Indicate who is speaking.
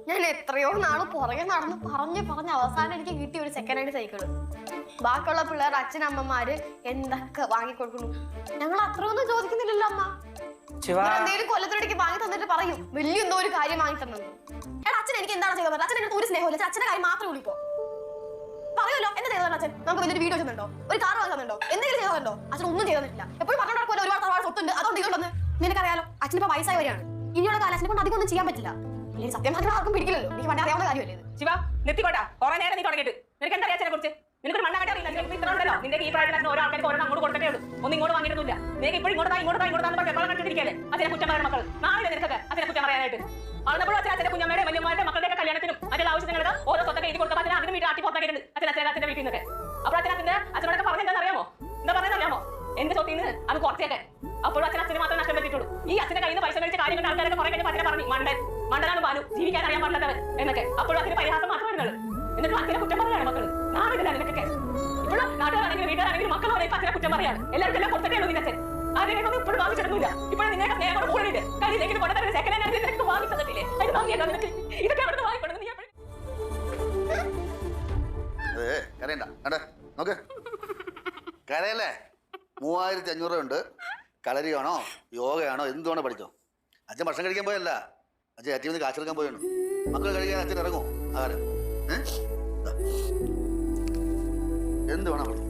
Speaker 1: ഞാൻ എത്രയോ നാള് പുറകെ നടന്ന് പറഞ്ഞ് അവസാനം എനിക്ക് കിട്ടിയ ഒരു സെക്കൻഡ് ഹാൻഡ് സൈക്കിള്. ബാക്കിയുള്ള പിള്ളേർ അച്ഛനമ്മമാര് എന്തൊക്കെ വാങ്ങിക്കൊടുക്കുന്നു. ഞങ്ങൾ അത്രയൊന്നും ചോദിക്കുന്നില്ലല്ലോ അമ്മ. എന്തെങ്കിലും കൊല്ലത്തിനടിക്ക് വാങ്ങി തന്നിട്ട് പറയും വലിയ എന്തോ ഒരു കാര്യം വാങ്ങി തന്നത്. എടാ അച്ഛൻ എനിക്ക് എന്താണ് ചെയ്തത്? അച്ഛൻ എനിക്ക് ഒരു സ്നേഹമില്ല. അച്ഛന്റെ കാര്യം മാത്രമേ വിളിക്കോ. പറയുമല്ലോ എന്താ ചെയ്തോ അച്ഛൻ? നമുക്ക് വലിയൊരു വീഡിയോ ചെയ്യുന്നുണ്ടോ, ഒരു കാർ വാങ്ങി തന്നുണ്ടോ, എന്തെങ്കിലും ചെയ്തോ? അച്ഛൻ ഒന്നും ചെയ്തിട്ടില്ല. എപ്പോഴും പറഞ്ഞോണ്ടോ ഒരുപാട് സ്വത്തുണ്ട്, അതുകൊണ്ട് ഇതുകൊണ്ടൊന്ന് നിനക്കറിയാലോ. അച്ഛനിപ്പോ വയസ്സായി വരികയാണ്. ഇനിയുള്ള കാലം അച്ഛനെ കൊണ്ട് അധികം ഒന്നും ചെയ്യാൻ പറ്റില്ല. അല്ലെങ്കിൽ സത്യം പറഞ്ഞാൽ ആർക്കും പിടിക്കില്ലല്ലോ. എനിക്ക് പണ്ടേ അറിയാവുന്ന കാര്യമല്ലേ ഇത്.
Speaker 2: ശിവ നിർത്തിക്കോട്ടാ. കുറെ നേരം നീ തുടങ്ങിയിട്ട് നിനക്ക് എന്താ അച്ഛനെ കുറിച്ച്? നിനക്ക് മണ്ണാകട്ടെ അറിയില്ല. നിനക്ക് ഇത്ര ഉണ്ടല്ലോ. നിന്റെ ഈ പ്രായത്തിൽ ഓരോ ആൾക്കാർക്ക് ഓരോ അങ്ങോട്ട് കൊടുക്കട്ടേ ഉള്ളൂ. ഒന്നും ഇങ്ങോട്ട് വാങ്ങിയിട്ടൊന്നുമില്ല. നിനക്ക് ഇപ്പോഴും ഇങ്ങോട്ട് കണ്ടിരിക്കല്ലേ അച്ഛനെ കുറ്റം പറയുന്ന മക്കൾ. നാളെ നിനക്കൊക്കെ അച്ഛനെ കുറ്റം പറയാനായിട്ട് വളർന്നപ്പോഴും അച്ഛനെ കുഞ്ഞമ്മയുടെ വലിയമ്മയുടെ മക്കളുടെ കല്യാണത്തിനും മറ്റുള്ള ആവശ്യങ്ങൾക്ക് ഓരോ സ്വത്തൊക്കെ എഴുതി കൊടുത്തപ്പോൾ അച്ഛനെ അതിന് വീട്ടിൽ ആട്ടി പുറത്താക്കിയിട്ടുണ്ട്. അച്ഛൻ്റെ വീട്ടിൽ നിന്നൊക്കെ. അപ്പോൾ അച്ഛനോടൊക്കെ പറഞ്ഞെന്താണെന്ന് അറിയാമോ? എന്താ പറയുന്നറിയാമോ? എന്റെ സ്വത്തിന് അത് കുറച്ചേക്കെ. അപ്പോഴും അച്ഛനെ മാത്രമേ നഷ്ടം പറ്റിയിട്ടുള്ളൂ. ഈ അച്ഛന്റെ കയ്യിൽ നിന്ന് പൈസ കഴിച്ച കാര്യങ്ങൾ ആൾക്കാരൊക്കെ കുറെ കഴിഞ്ഞ അച്ഛനെ പറഞ്ഞു മണ്ടനാണ് ബാലു, ജീവിക്കാൻ അറിയാൻ പാടില്ലാത്തവൻ എന്നൊക്കെ. അപ്പോഴും അതിന് പരിഹാസം മാത്രം വരുന്നത്. എന്നിട്ട് അച്ഛനെ കുറ്റം പറയാണ് മക്കൾ. നാളില്ല നിനക്കൊക്കെ. ഇപ്പോഴും നാട്ടുകാരാണെങ്കിലും വീട്ടുകാരാണെങ്കിലും മക്കൾ പറയും അച്ഛനെ കുറ്റം പറയാണ്. എല്ലാവർക്കും എല്ലാം കൊടുത്തേ ഉള്ളൂ നിന്റെ അച്ഛൻ. അതിനൊന്നും ഇപ്പോഴും വാങ്ങിച്ചിടുന്നില്ല. ഇപ്പോഴും നിങ്ങളുടെ സ്നേഹം കൂടിയിട്ട് കയ്യിലേക്ക് കൊണ്ടുവരുന്ന സെക്കൻഡ് ഹാൻഡ് നിനക്ക് വാങ്ങി തന്നിട്ടില്ലേ? അത് വാങ്ങിയല്ലോ നിനക്ക്. ഇതൊക്കെ എവിടെ വാങ്ങിക്കൊണ്ടു? നീ
Speaker 3: നോക്ക് കരയല്ലേ. 3500 രൂപ ഉണ്ട്. കളരിയാണോ യോഗയാണോ എന്തുവാണോ പഠിച്ചോ. അച്ഛൻ ഭക്ഷണം കഴിക്കാൻ പോയല്ല, അച്ഛൻ ഏറ്റവും നിന്ന് കാശെടുക്കാൻ പോയാണ്. മക്കൾ കഴിക്കാൻ അച്ഛൻ ഇറങ്ങുമോ? ആകാരം എന്ത് വേണം പഠിക്കും.